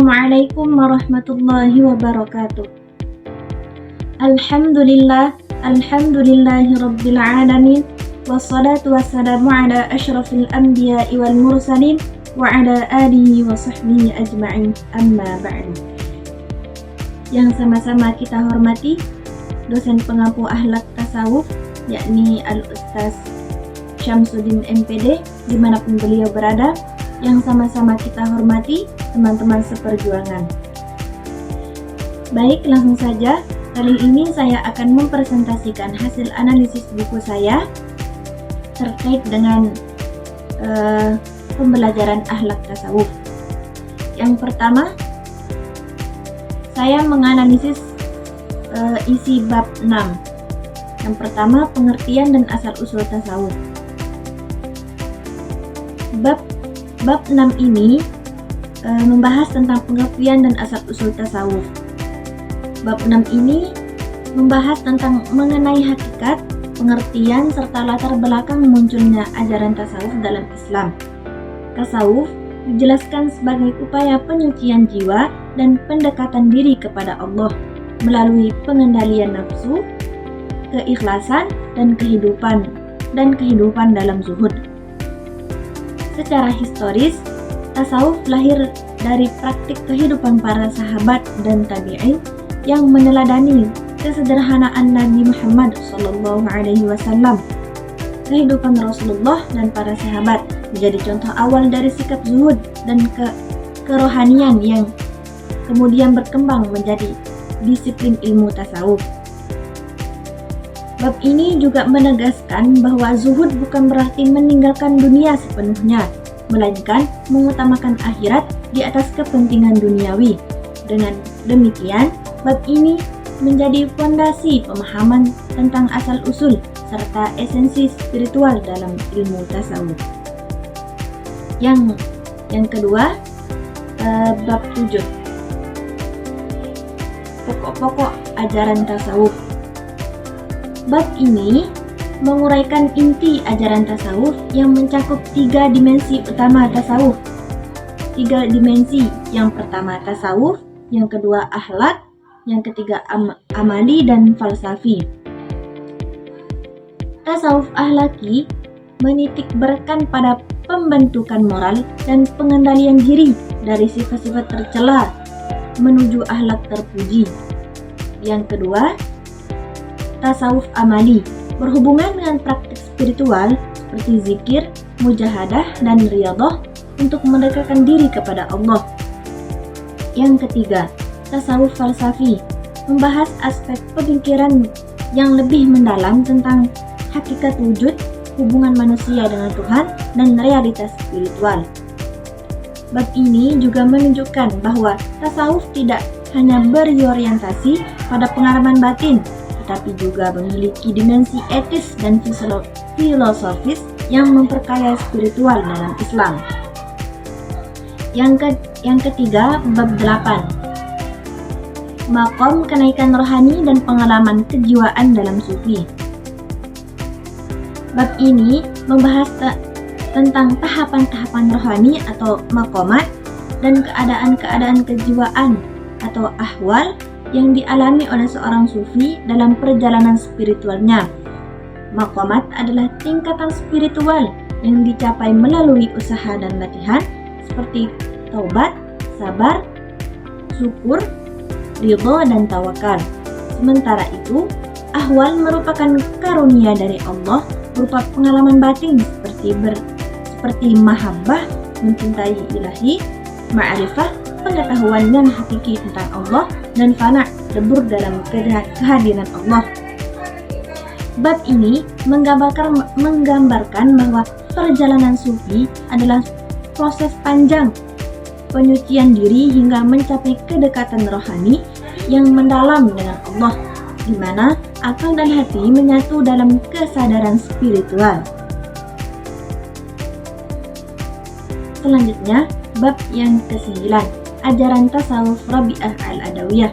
Assalamualaikum warahmatullahi wabarakatuh. Alhamdulillahi rabbil alamin. Wassalatu wassalamu ala asyrafil anbiya'i wal mursalin wa ala alihi wa sahbihi ajma'in, amma ba'du. Yang sama-sama kita hormati dosen pengampu akhlak tasawuf, yakni Al-Ustaz Syamsuddin MPD, dimanapun beliau berada. Yang sama-sama kita hormati teman-teman seperjuangan. Baik, langsung saja. Kali ini saya akan mempresentasikan hasil analisis buku saya terkait dengan pembelajaran akhlak tasawuf. Yang pertama, saya menganalisis isi bab 6. Yang pertama, pengertian dan asal-usul tasawuf. Bab 6 ini membahas tentang pengertian dan asal-usul tasawuf. Bab 6 ini membahas tentang mengenai hakikat, pengertian, serta latar belakang munculnya ajaran tasawuf dalam Islam. Tasawuf dijelaskan sebagai upaya penyucian jiwa dan pendekatan diri kepada Allah melalui pengendalian nafsu, keikhlasan, dan kehidupan dalam zuhud. Secara historis, tasawuf lahir dari praktik kehidupan para sahabat dan tabi'in yang meneladani kesederhanaan Nabi Muhammad SAW. Kehidupan Rasulullah dan para sahabat menjadi contoh awal dari sikap zuhud dan kerohanian yang kemudian berkembang menjadi disiplin ilmu tasawuf. Bab ini juga menegaskan bahwa zuhud bukan berarti meninggalkan dunia sepenuhnya, melainkan mengutamakan akhirat di atas kepentingan duniawi. Dengan demikian, bab ini menjadi fondasi pemahaman tentang asal-usul serta esensi spiritual dalam ilmu tasawuf. Yang kedua, bab 7. Pokok-pokok ajaran tasawuf. Bab ini menguraikan inti ajaran tasawuf yang mencakup 3 dimensi utama tasawuf. 3 dimensi, yang pertama tasawuf, yang kedua akhlak, yang ketiga amali dan falsafi. Tasawuf akhlaki menitik beratkan pada pembentukan moral dan pengendalian diri dari sifat-sifat tercela menuju akhlak terpuji. Yang kedua, tasawuf amali berhubungan dengan praktik spiritual seperti zikir, mujahadah, dan riyadhah untuk mendekatkan diri kepada Allah. Yang ketiga, tasawuf falsafi membahas aspek pemikiran yang lebih mendalam tentang hakikat wujud, hubungan manusia dengan Tuhan, dan realitas spiritual. Bab ini juga menunjukkan bahwa tasawuf tidak hanya berorientasi pada pengalaman batin, tetapi juga memiliki dimensi etis dan filosofis yang memperkaya spiritual dalam Islam. Yang ketiga, bab 8. Maqam kenaikan rohani dan pengalaman kejiwaan dalam sufi. Bab ini membahas tentang tahapan-tahapan rohani atau maqamat dan keadaan-keadaan kejiwaan atau ahwal yang dialami oleh seorang sufi dalam perjalanan spiritualnya. Maqamat adalah tingkatan spiritual yang dicapai melalui usaha dan latihan seperti taubat, sabar, syukur, ridho, dan tawakal. Sementara itu, ahwal merupakan karunia dari Allah berupa pengalaman batin seperti mahabbah, mencintai ilahi, ma'rifah, pengetahuan yang hakiki tentang Allah, dan fana, lebur dalam kehadiran Allah. Bab ini menggambarkan bahwa perjalanan sufi adalah proses panjang penyucian diri hingga mencapai kedekatan rohani yang mendalam dengan Allah, di mana akal dan hati menyatu dalam kesadaran spiritual. Selanjutnya, bab yang ke-9, ajaran tasawuf Rabi'ah Al-Adawiyah.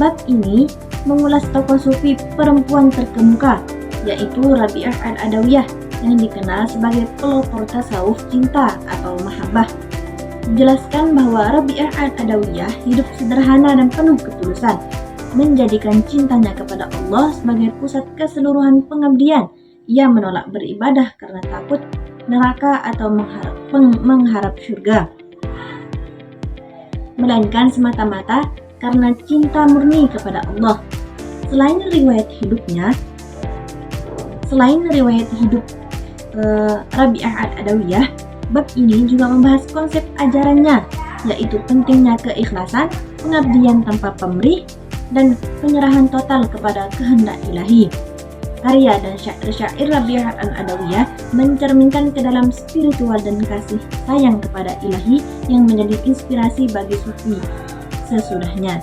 Bab ini mengulas tokoh sufi perempuan terkemuka, yaitu Rabi'ah Al-Adawiyah yang dikenal sebagai pelopor tasawuf cinta atau mahabbah. Menjelaskan bahwa Rabi'ah al-Adawiyah hidup sederhana dan penuh ketulusan, menjadikan cintanya kepada Allah sebagai pusat keseluruhan pengabdian. Ia menolak beribadah karena takut neraka atau mengharap surga, melainkan semata-mata karena cinta murni kepada Allah. Selain riwayat hidup Rabi'ah al-Adawiyah, bab ini juga membahas konsep ajarannya, yaitu pentingnya keikhlasan, pengabdian tanpa pamrih, dan penyerahan total kepada kehendak ilahi. Karya dan syair-syair Rabi'ah al-Adawiyah mencerminkan ke dalam spiritual dan kasih sayang kepada ilahi yang menjadi inspirasi bagi sufi sesudahnya.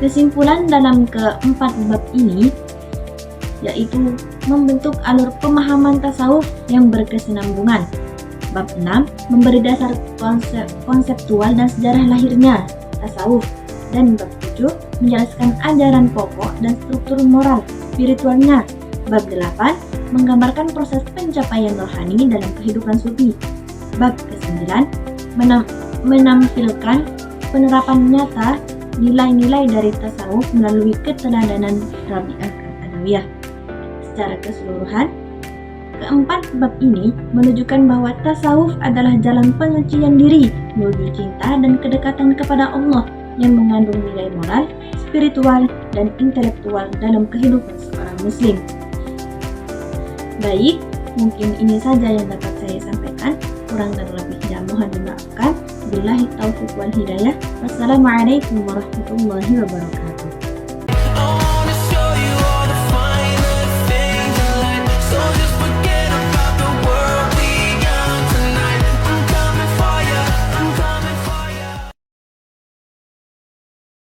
Kesimpulan dalam keempat bab ini yaitu membentuk alur pemahaman tasawuf yang berkesinambungan. Bab 6 memberi dasar konseptual dan sejarah lahirnya tasawuf, dan bab 7 menjelaskan ajaran pokok dan struktur moral spiritualnya. Bab 8 menggambarkan proses pencapaian rohani dalam kehidupan sufi. Bab ke-9 menampilkan penerapan nyata nilai-nilai dari tasawuf melalui keteladanan Rabi'ah al-Adawiyah. Secara keseluruhan, keempat bab ini menunjukkan bahwa tasawuf adalah jalan penyucian diri menuju cinta dan kedekatan kepada Allah yang mengandung nilai moral, spiritual, dan intelektual dalam kehidupan seorang muslim. Baik, mungkin ini saja yang dapat saya sampaikan. Kurang dan lebihnya mohon dimaafkan. Billahi taufiq wal hidayah. Wassalamualaikum warahmatullahi wabarakatuh.